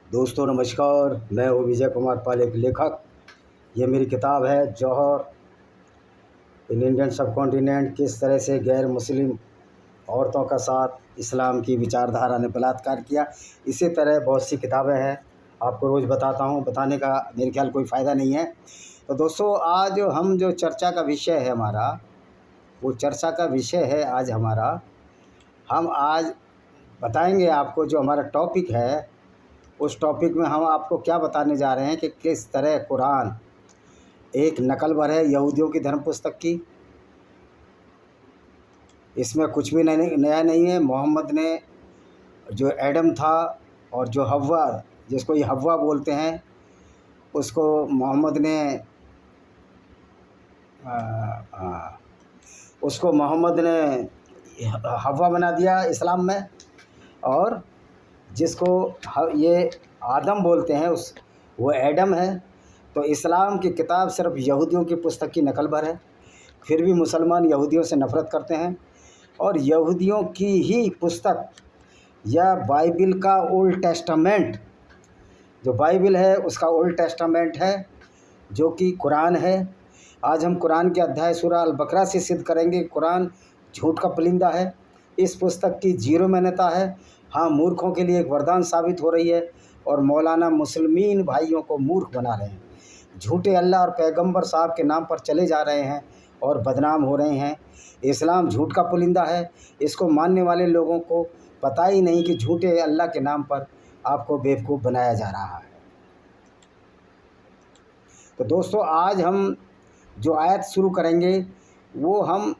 दोस्तों नमस्कार, मैं हूँ विजय कुमार पाल, एक लेखक। ये मेरी किताब है जौहर इन इंडियन सब कॉन्टिनेंट, किस तरह से गैर मुस्लिम औरतों का साथ इस्लाम की विचारधारा ने बलात्कार किया। इसी तरह बहुत सी किताबें हैं, आपको रोज़ बताता हूँ। बताने का मेरे ख्याल कोई फ़ायदा नहीं है। तो दोस्तों, आज हम जो चर्चा का विषय है हमारा, वो चर्चा का विषय है आज हमारा, हम आज बताएंगे आपको जो हमारा टॉपिक है। उस टॉपिक में हम आपको क्या बताने जा रहे हैं कि किस तरह कुरान एक नकल भर है यहूदियों की धर्म पुस्तक की। इसमें कुछ भी नया नहीं है। मोहम्मद ने जो एडम था और जो हव्वा, जिसको ये हव्वा बोलते हैं, उसको मोहम्मद ने हव्वा बना दिया इस्लाम में। और जिसको ये आदम बोलते हैं वो एडम है। तो इस्लाम की किताब सिर्फ यहूदियों की पुस्तक की नकल भर है। फिर भी मुसलमान यहूदियों से नफ़रत करते हैं और यहूदियों की ही पुस्तक या बाइबिल का ओल्ड टेस्टामेंट, जो बाइबिल है उसका ओल्ड टेस्टामेंट है, जो कि कुरान है। आज हम कुरान के अध्याय सूरह अल बकरा से सिद्ध करेंगे कुरान झूठ का पुलिंदा है। इस पुस्तक की जीरो मान्यता है। हाँ, मूर्खों के लिए एक वरदान साबित हो रही है और मौलाना मुसलमान भाइयों को मूर्ख बना रहे हैं। झूठे अल्लाह और पैगंबर साहब के नाम पर चले जा रहे हैं और बदनाम हो रहे हैं। इस्लाम झूठ का पुलिंदा है। इसको मानने वाले लोगों को पता ही नहीं कि झूठे अल्लाह के नाम पर आपको बेवकूफ़ बनाया जा रहा है। तो दोस्तों, आज हम जो आयत शुरू करेंगे वो हम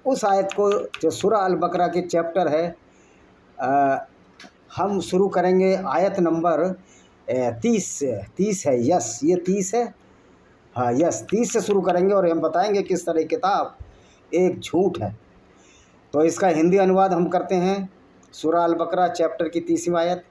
उस आयत को, जो सूरह अल बकरा के चैप्टर है, हम शुरू करेंगे आयत नंबर 30 से। 30 है, यस, ये 30 है। हाँ यस, 30 से शुरू करेंगे और हम बताएंगे किस तरह किताब एक झूठ है। तो इसका हिंदी अनुवाद हम करते हैं। सूरह अल बकरा चैप्टर की 30वीं आयत।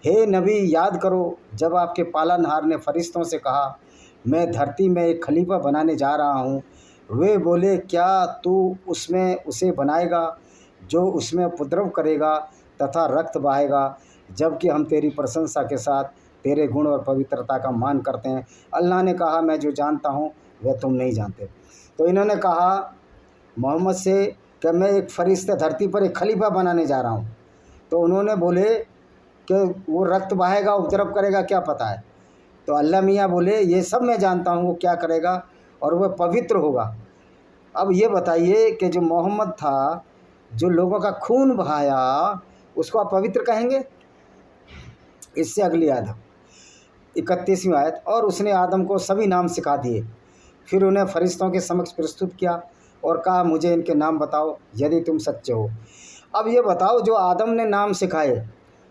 हे नबी, याद करो जब आपके पालनहार ने फरिश्तों से कहा, मैं धरती में एक खलीफा बनाने जा रहा हूँ। वे बोले, क्या तू उसमें उसे बनाएगा जो उसमें उपद्रव करेगा तथा रक्त बहाएगा, जबकि हम तेरी प्रशंसा के साथ तेरे गुण और पवित्रता का मान करते हैं। अल्लाह ने कहा, मैं जो जानता हूँ वह तुम नहीं जानते। तो इन्होंने कहा मोहम्मद से कि मैं एक फरिश्ता धरती पर एक खलीफा बनाने जा रहा हूँ। तो उन्होंने बोले कि वो रक्त बहाएगा, उपद्रव करेगा, क्या पता है। तो अल्लाह मियाँ बोले, ये सब मैं जानता हूँ वो क्या करेगा और वह पवित्र होगा। अब ये बताइए कि जो मोहम्मद था, जो लोगों का खून बहाया, उसको आप पवित्र कहेंगे? इससे अगली आयत 31वीं आयत। और उसने आदम को सभी नाम सिखा दिए, फिर उन्हें फरिश्तों के समक्ष प्रस्तुत किया और कहा, मुझे इनके नाम बताओ यदि तुम सच्चे हो। अब ये बताओ, जो आदम ने नाम सिखाए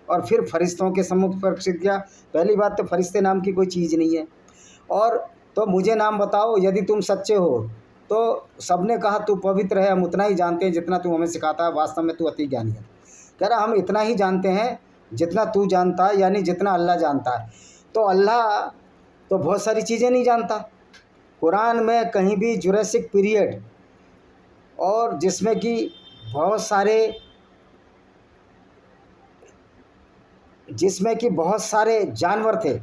और फिर फरिश्तों के सम्मुख प्रस्तुत किया, पहली बात तो फरिश्ते नाम की कोई चीज़ नहीं है। और तो मुझे नाम बताओ यदि तुम सच्चे हो। तो सबने कहा, तू पवित्र है, हम उतना ही जानते हैं जितना तू हमें सिखाता है, वास्तव में तू अति ज्ञानी है। कह रहा, हम इतना ही जानते हैं जितना तू जानता है, यानी जितना अल्लाह जानता है। तो अल्लाह तो बहुत सारी चीज़ें नहीं जानता। कुरान में कहीं भी जुरासिक पीरियड और जिसमें कि बहुत सारे जानवर थे,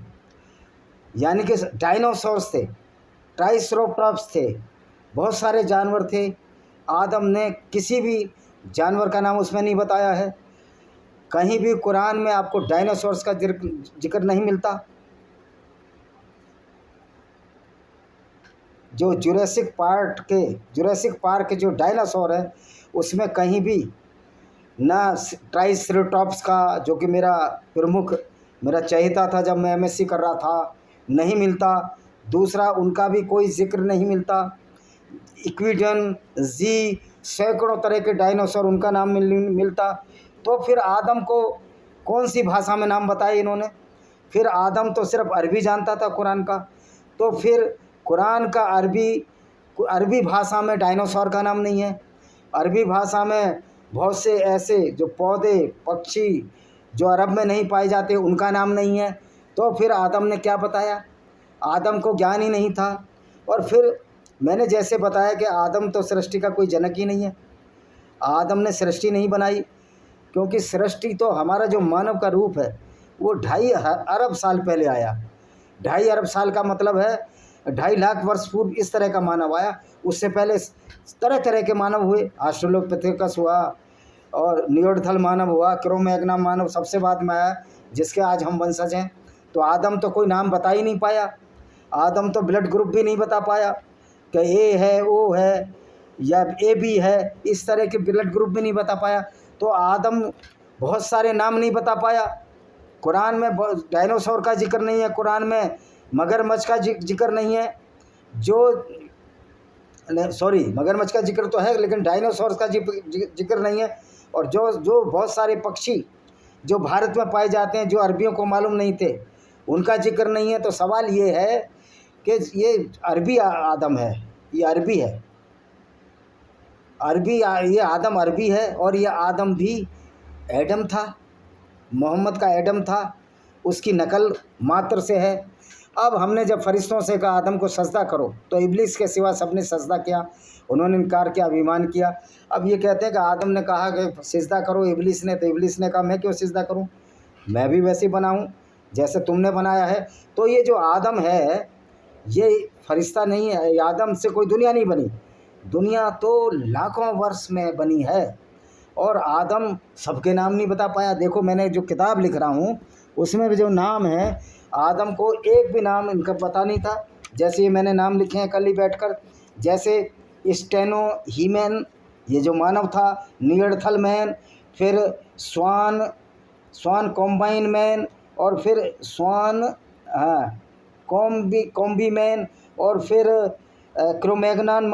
यानी कि डायनासोर्स थे, ट्राइसेरोटॉप्स थे, बहुत सारे जानवर थे। आदम ने किसी भी जानवर का नाम उसमें नहीं बताया है। कहीं भी कुरान में आपको डायनासोर्स का जिक्र नहीं मिलता। जो जुरासिक पार्क के जो डायनासोर है, उसमें कहीं भी ना ट्राइसेरोटॉप्स का, जो कि मेरा चहेता था जब मैं एमएससी कर रहा था, नहीं मिलता। दूसरा, उनका भी कोई जिक्र नहीं मिलता। इक्विडन, जी, सैकड़ों तरह के डायनासोर, उनका नाम मिलता। तो फिर आदम को कौन सी भाषा में नाम बताए इन्होंने? फिर आदम तो सिर्फ अरबी जानता था कुरान का। तो फिर कुरान का अरबी भाषा में डायनासोर का नाम नहीं है। अरबी भाषा में बहुत से ऐसे जो पौधे, पक्षी जो अरब में नहीं पाए जाते, उनका नाम नहीं है। तो फिर आदम ने क्या बताया? आदम को ज्ञान ही नहीं था। और फिर मैंने जैसे बताया कि आदम तो सृष्टि का कोई जनक ही नहीं है। आदम ने सृष्टि नहीं बनाई। क्योंकि सृष्टि तो हमारा जो मानव का रूप है वो 2.5 अरब साल पहले आया। 2.5 अरब साल का मतलब है 2.5 लाख वर्ष पूर्व इस तरह का मानव आया। उससे पहले तरह तरह के मानव हुए, ऑस्ट्रेलोपिथेकस हुआ और नियोडथल मानव हुआ, क्रोमैग्नन मानव सबसे बाद में आया जिसके आज हम वंशज हैं। तो आदम तो कोई नाम बता ही नहीं पाया, आदम तो ब्लड ग्रुप भी नहीं बता पाया कि ए है, ओ है या ए बी है, इस तरह के ब्लड ग्रुप भी नहीं बता पाया। तो आदम बहुत सारे नाम नहीं बता पाया। कुरान में डायनासोर का जिक्र नहीं है, कुरान में मगरमच्छ का जिक्र नहीं है, मगरमच्छ का जिक्र तो है लेकिन डायनासोर का जिक्र नहीं है। और जो बहुत सारे पक्षी जो भारत में पाए जाते हैं जो अरबियों को मालूम नहीं थे उनका जिक्र नहीं है। तो सवाल ये है कि ये अरबी आदम है, ये अरबी है, ये आदम अरबी है और ये आदम भी एडम था, मोहम्मद का एडम था, उसकी नकल मात्र से है। अब हमने जब फरिश्तों से कहा आदम को सजदा करो तो इब्लिस के सिवा सबने सजदा किया, उन्होंने इनकार किया, अभिमान किया। अब ये कहते हैं कि आदम ने कहा कि सिजदा करो इब्लिस ने, तो इब्लिस ने कहा मैं क्यों सिजदा करूं, मैं भी वैसे ही बनाऊं जैसे तुमने बनाया है। तो ये जो आदम है ये फरिश्ता नहीं है, आदम से कोई दुनिया नहीं बनी, दुनिया तो लाखों वर्ष में बनी है। और आदम सबके नाम नहीं बता पाया। देखो मैंने जो किताब लिख रहा हूँ उसमें भी जो नाम है आदम को एक भी नाम इनका पता नहीं था। जैसे ये मैंने नाम लिखे हैं कल ही बैठकर, जैसे स्टेनो हीमैन ये जो मानव था, नियर्डथल मैन, फिर स्वान कॉम्बाइन मैन, और फिर स्वान कॉम्बी मैन, और फिर क्रोमैग्नन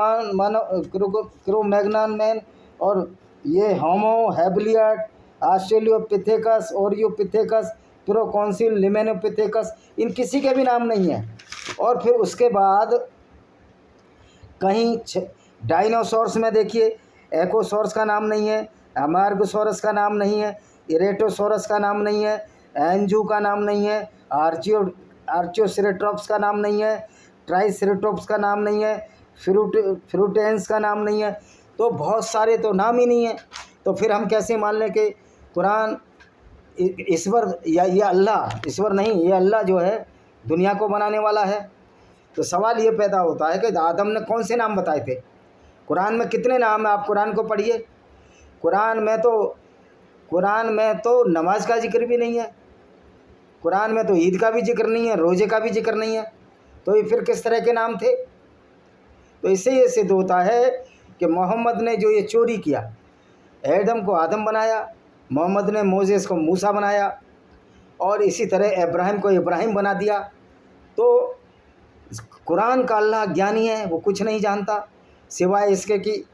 मैन, और ये होमो हैबिलियट, ऑस्ट्रेलियोपिथेकस, ओरियोपिथेकस, प्रोकॉन्सिल, लिमेनोपिथेकस, इन किसी के भी नाम नहीं है। और फिर उसके बाद कहीं डायनासोर्स में देखिए एकोसोर्स का नाम नहीं है, अमार्गोसोरस का नाम नहीं है, इरेटोसोरस का नाम नहीं है, एंजू का नाम नहीं है, आर्चियोसेरेटॉप्स का नाम नहीं है, ट्राइसेरेटॉप्स का नाम नहीं है, फ्रूटेंस का नाम नहीं है। तो बहुत सारे तो नाम ही नहीं है। तो फिर हम कैसे मान लें कि कुरान ईश्वर या ये अल्लाह, ईश्वर नहीं, ये अल्लाह जो है दुनिया को बनाने वाला है। तो सवाल ये पैदा होता है कि आदम ने कौन से नाम बताए थे, कुरान में कितने नाम है, आप कुरान को पढ़िए। कुरान में तो नमाज का जिक्र भी नहीं है, कुरान में तो ईद का भी जिक्र नहीं है, रोज़े का भी जिक्र नहीं है। तो ये फिर किस तरह के नाम थे। तो इससे ये सिद्ध होता है कि मोहम्मद ने जो ये चोरी किया, एडम को आदम बनाया, मोहम्मद ने मोसेस को मूसा बनाया, और इसी तरह इब्राहिम को इब्राहिम बना दिया। तो कुरान का अल्लाह ज्ञानी है, वो कुछ नहीं जानता सिवाय इसके कि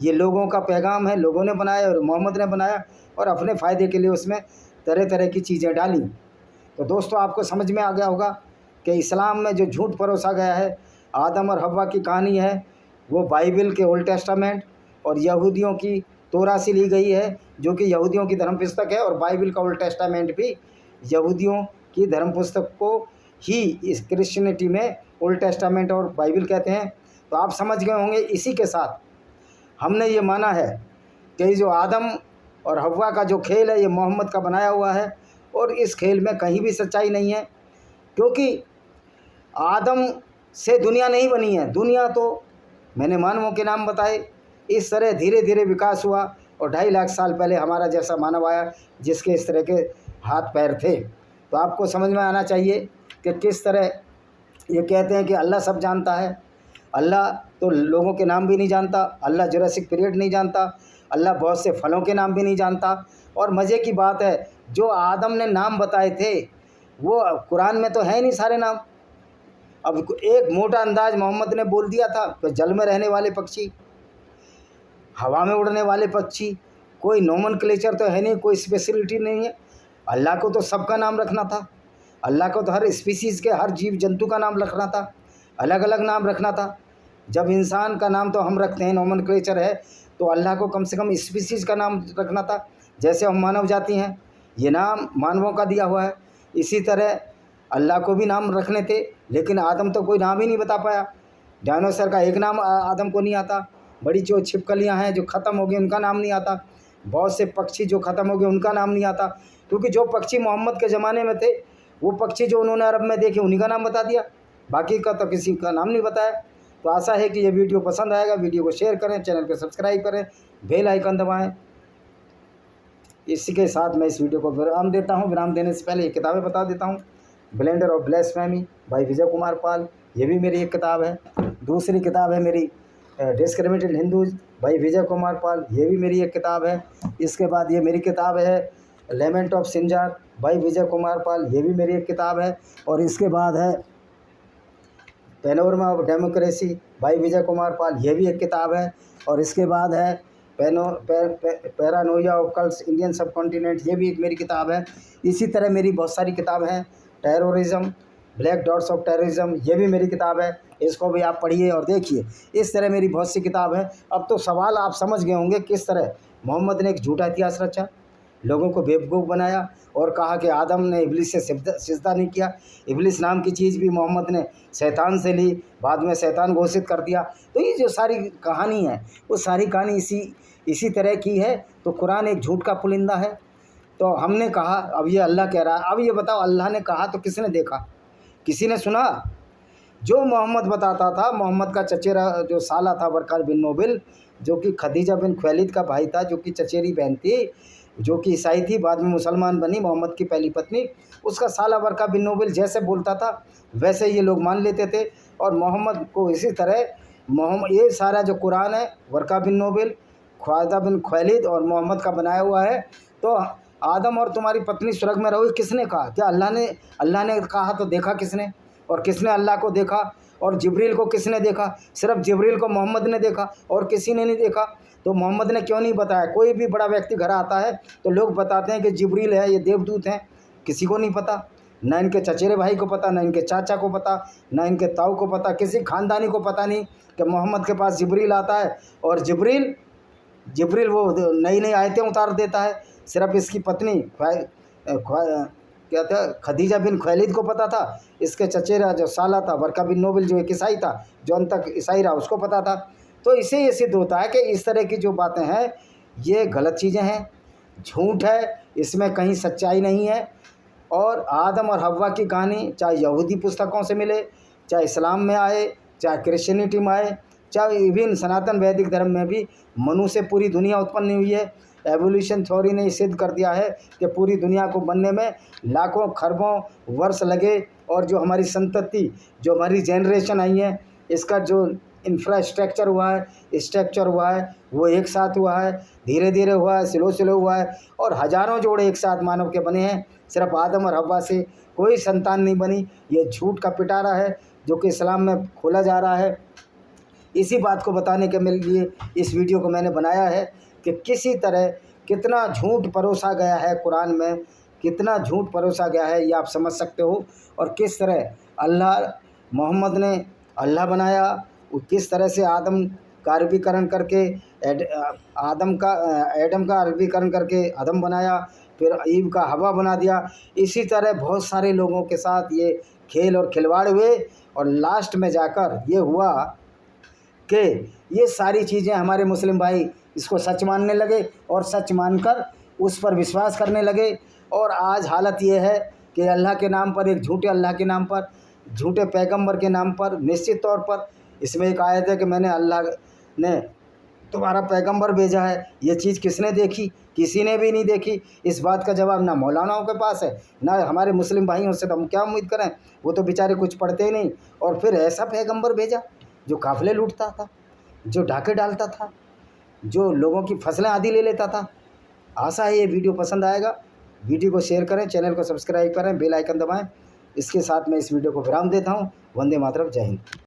ये लोगों का पैगाम है, लोगों ने बनाया और मोहम्मद ने बनाया और अपने फ़ायदे के लिए उसमें तरह तरह की चीज़ें डाली। तो दोस्तों आपको समझ में आ गया होगा कि इस्लाम में जो झूठ परोसा गया है, आदम और हव्वा की कहानी है, वो बाइबल के ओल्ड टेस्टामेंट और यहूदियों की तोरा से ली गई है, जो कि यहूदियों की धर्म पुस्तक है, और बाइबल का ओल्ड टेस्टामेंट भी यहूदियों की धर्म पुस्तक को ही इस क्रिश्चियनिटी में ओल्ड टेस्टामेंट और बाइबल कहते हैं। तो आप समझ गए होंगे। इसी के साथ हमने ये माना है कि जो आदम और हव्वा का जो खेल है ये मोहम्मद का बनाया हुआ है, और इस खेल में कहीं भी सच्चाई नहीं है, क्योंकि आदम से दुनिया नहीं बनी है। दुनिया तो मैंने मानवों के नाम बताए, इस तरह धीरे धीरे विकास हुआ और 2.5 लाख साल पहले हमारा जैसा मानव आया जिसके इस तरह के हाथ पैर थे। तो आपको समझ में आना चाहिए कि किस तरह ये कहते हैं कि अल्लाह सब जानता है। अल्लाह तो लोगों के नाम भी नहीं जानता, अल्लाह जुरासिक पीरियड नहीं जानता, अल्लाह बहुत से फलों के नाम भी नहीं जानता। और मज़े की बात है जो आदम ने नाम बताए थे वो कुरान में तो है नहीं सारे नाम। अब एक मोटा अंदाज मोहम्मद ने बोल दिया था तो जल में रहने वाले पक्षी, हवा में उड़ने वाले पक्षी, कोई नोमेनक्लेचर तो है नहीं, कोई स्पेशलिटी नहीं है। अल्लाह को तो सबका नाम रखना था, अल्लाह को तो हर स्पीसीज़ के हर जीव जंतु का नाम रखना था, अलग अलग नाम रखना था। जब इंसान का नाम तो हम रखते हैं, नोमेनक्लेचर है, तो अल्लाह को कम से कम स्पीसीज़ का नाम रखना था। जैसे हम मानव जाति हैं, ये नाम मानवों का दिया हुआ है, इसी तरह अल्लाह को भी नाम रखने थे, लेकिन आदम तो कोई नाम ही नहीं बता पाया। डायनासोर का एक नाम आदम को नहीं आता, बड़ी जो छिपकलियां हैं जो ख़त्म हो गई उनका नाम नहीं आता, बहुत से पक्षी जो ख़त्म हो गए उनका नाम नहीं आता, क्योंकि जो पक्षी मोहम्मद के ज़माने में थे वो पक्षी जो उन्होंने अरब में देखे उन्हीं का नाम बता दिया, बाकी का तो किसी का नाम नहीं बताया। तो आशा है कि ये वीडियो पसंद आएगा। वीडियो को शेयर करें, चैनल को सब्सक्राइब करें, बेल आइकन दबाएं। इसी के साथ मैं इस वीडियो को विराम देता हूँ। विराम देने से पहले ये किताबें बता देता हूँ। Blender of ब्लेस्फेमी bye Vijay Kumar Pal, ये भी मेरी एक किताब है। दूसरी किताब है मेरी discriminated Hindus bye Vijay Kumar Pal, ये भी मेरी एक किताब है। इसके बाद ये मेरी किताब है लेमेंट of Sinjar bye Vijay Kumar Pal, ये भी मेरी एक किताब है। और इसके बाद है panorama of democracy bye Vijay Kumar Pal, ये भी एक किताब है। और इसके बाद है पैरानोइया ऑफ कल्ट्स इंडियन सब कॉन्टिनेंट, ये भी एक मेरी किताब है। इसी तरह मेरी बहुत सारी किताब हैं। Terrorism, black dots of terrorism, ये भी मेरी किताब है। इसको भी आप पढ़िए और देखिए। इस तरह मेरी बहुत सी किताब है। अब तो सवाल आप समझ गए होंगे किस तरह मोहम्मद ने एक झूठा इतिहास रचा, लोगों को बेवकूफ़ बनाया और कहा कि आदम ने इब्लिस से सिजदा नहीं किया। इब्लिस नाम की चीज़ भी मोहम्मद ने शैतान से ली, बाद में शैतान घोषित कर दिया। तो ये जो सारी कहानी है वो सारी कहानी इसी तरह की है। तो कुरान एक झूठ का पुलिंदा है। तो हमने कहा, अब ये अल्लाह कह रहा है। अब ये बताओ, अल्लाह ने कहा तो किसने देखा, किसी ने सुना? जो मोहम्मद बताता था, मोहम्मद का चचेरा जो साला था वरका बिन नोबिल, जो कि खदीजा बिन खुवैलिद का भाई था, जो कि चचेरी बहन थी, जो कि ईसाई थी, बाद में मुसलमान बनी, मोहम्मद की पहली पत्नी, उसका साला वरका बिन नोबिल जैसे बोलता था वैसे ये लोग मान लेते थे। और मोहम्मद को इसी तरह ये सारा जो कुरान है वरका बिन नोबिल, ख्वाजा बिन खुवैलिद और मोहम्मद का बनाया हुआ है। तो आदम और तुम्हारी पत्नी स्वर्ग में रहोगे किसने कहा? क्या अल्लाह ने कहा तो देखा किसने? और किसने अल्लाह को देखा? और जिब्रील को किसने देखा? सिर्फ जिब्रील को मोहम्मद ने देखा और किसी ने नहीं देखा। तो मोहम्मद ने क्यों नहीं बताया? कोई भी बड़ा व्यक्ति घर आता है तो लोग बताते हैं कि जिब्रील है, ये देवदूत हैं, किसी को नहीं पता। ना इनके चचेरे भाई को पता, ना इनके चाचा को पता, ना इनके ताऊ को पता, किसी खानदानी को पता नहीं कि मोहम्मद के पास जिब्रील आता है। और जिब्रील वो नई नई आयतें उतार देता है। सिर्फ इसकी पत्नी क्या था, खदीजा बिन खुवैलिद को पता था। इसके चचेरा जो साला था वरका बिन नोबिल, जो एक ईसाई था, जो अंत तक ईसाई रहा, उसको पता था। तो इससे ये सिद्ध होता है कि इस तरह की जो बातें हैं ये गलत चीज़ें हैं, झूठ है, इसमें कहीं सच्चाई नहीं है। और आदम और हव्वा की कहानी चाहे यहूदी पुस्तकों से मिले, चाहे इस्लाम में आए, चाहे क्रिश्चियनिटी में आए, चाहे इवन सनातन वैदिक धर्म में भी मनु से पूरी दुनिया उत्पन्न हुई है। एवोल्यूशन थ्योरी ने सिद्ध कर दिया है कि पूरी दुनिया को बनने में लाखों खरबों वर्ष लगे। और जो हमारी संतति, जो हमारी जनरेशन आई है, इसका जो इंफ्रास्ट्रक्चर हुआ है, स्ट्रक्चर हुआ है, वो एक साथ हुआ है, धीरे धीरे हुआ है, स्लो हुआ है। और हज़ारों जोड़े एक साथ मानव के बने हैं। सिर्फ आदम और हव्वा से कोई संतान नहीं बनी। ये झूठ का पिटारा है जो कि इस्लाम में खोला जा रहा है। इसी बात को बताने के लिए इस वीडियो को मैंने बनाया है कि किसी तरह कितना झूठ परोसा गया है कुरान में, कितना झूठ परोसा गया है ये आप समझ सकते हो। और किस तरह मोहम्मद ने अल्लाह बनाया, किस तरह से आदम का अरबीकरण करके एडम का अरबीकरण करके आदम बनाया, फिर ईव का हवा बना दिया। इसी तरह बहुत सारे लोगों के साथ ये खेल और खिलवाड़ हुए और लास्ट में जाकर ये हुआ कि ये सारी चीज़ें हमारे मुस्लिम भाई इसको सच मानने लगे और सच मानकर उस पर विश्वास करने लगे। और आज हालत ये है कि अल्लाह के नाम पर, एक झूठे अल्लाह के नाम पर, झूठे पैगंबर के नाम पर, निश्चित तौर पर इसमें एक आयत है कि मैंने अल्लाह ने तुम्हारा पैगंबर भेजा है। ये चीज़ किसने देखी? किसी ने भी नहीं देखी। इस बात का जवाब ना मौलानाओं के पास है, ना हमारे मुस्लिम भाइयों से। तो हम क्या उम्मीद करें? वो तो बेचारे कुछ पढ़ते ही नहीं। और फिर ऐसा पैगंबर भेजा जो काफ़िले लूटता था, जो डाके डालता था, जो लोगों की फसलें आदि ले लेता था। आशा है ये वीडियो पसंद आएगा। वीडियो को शेयर करें, चैनल को सब्सक्राइब करें, बेल आइकन दबाएं। इसके साथ मैं इस वीडियो को विराम देता हूँ। वंदे मातरम, जय हिंद।